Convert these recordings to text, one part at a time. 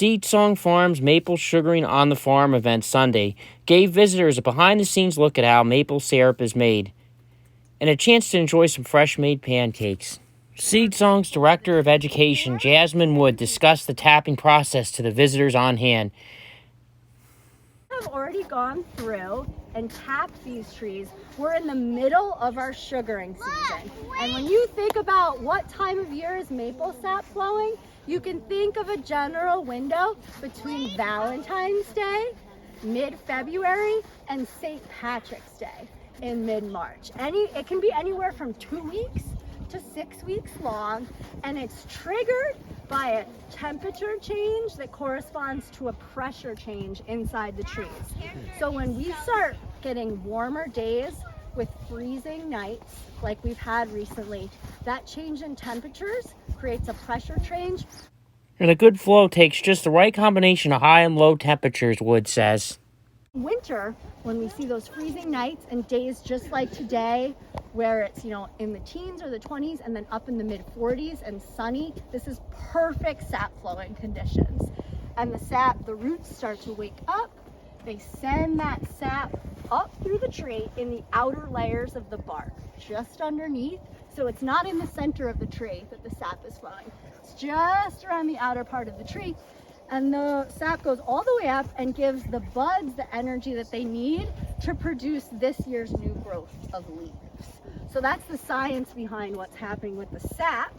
Seed Song Farms Maple Sugaring on the Farm event Sunday gave visitors a behind-the-scenes look at how maple syrup is made and a chance to enjoy some fresh-made pancakes. Seed Song's Director of Education, Jasmine Wood, discussed the tapping process to the visitors on hand. Have already gone through and tapped these trees. We're in the middle of our sugaring season. And when you think about what time of year is maple sap flowing, you can think of a general window between Valentine's Day, mid-February, and St. Patrick's Day in mid-March. It can be anywhere from 2 weeks to 6 weeks long, and it's triggered by a temperature change that corresponds to a pressure change inside the trees. So when we start getting warmer days with freezing nights like we've had recently, that change in temperatures creates a pressure change. And a good flow takes just the right combination of high and low temperatures, Wood says. Winter, when we see those freezing nights and days just like today, where it's, in the teens or the 20s and then up in the mid 40s and sunny, this is perfect sap flowing conditions. And the roots start to wake up. They send that sap up through the tree in the outer layers of the bark, just underneath. So it's not in the center of the tree that the sap is flowing. It's just around the outer part of the tree. And the sap goes all the way up and gives the buds the energy that they need to produce this year's new growth of leaves. So that's the science behind what's happening with the sap.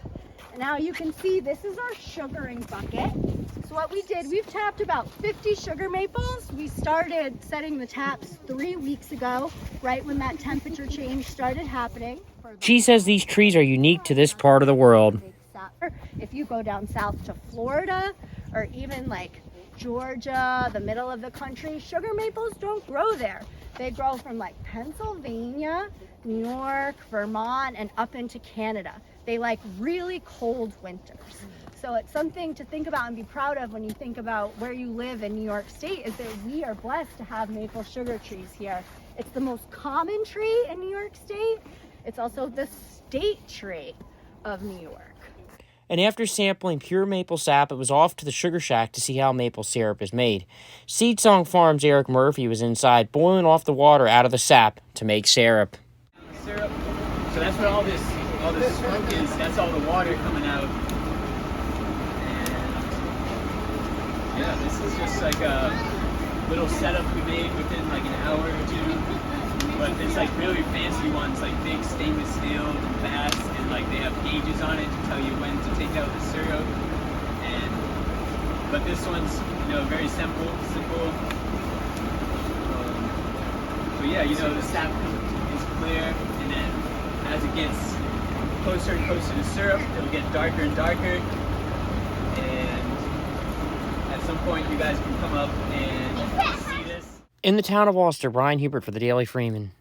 And now you can see this is our sugaring bucket. So what we did, we've tapped about 50 sugar maples. We started setting the taps 3 weeks ago, right when that temperature change started happening. She says these trees are unique to this part of the world. If you go down south to Florida or even like Georgia, the middle of the country, sugar maples don't grow there. They grow from like Pennsylvania, New York, Vermont, and up into Canada. They like really cold winters. So it's something to think about and be proud of when you think about where you live in New York State, is that we are blessed to have maple sugar trees here. It's the most common tree in New York State. It's also the state tree of New York. And after sampling pure maple sap, it was off to the sugar shack to see how maple syrup is made. Seed Song Farms' Eric Murphy was inside, boiling off the water out of the sap to make syrup. Syrup. So that's what all this smoke is. That's all the water coming out. And yeah, this is just like a little setup we made within like an hour or two. But it's like really fancy ones, like big stainless steel vats, and like they have gauges on it to tell you when to take out the syrup. But this one's very simple. But yeah, the sap is clear, and then as it gets closer and closer to syrup, it'll get darker and darker. And at some point, you guys can come up and see this. In the town of Ulster, Brian Hubert for the Daily Freeman.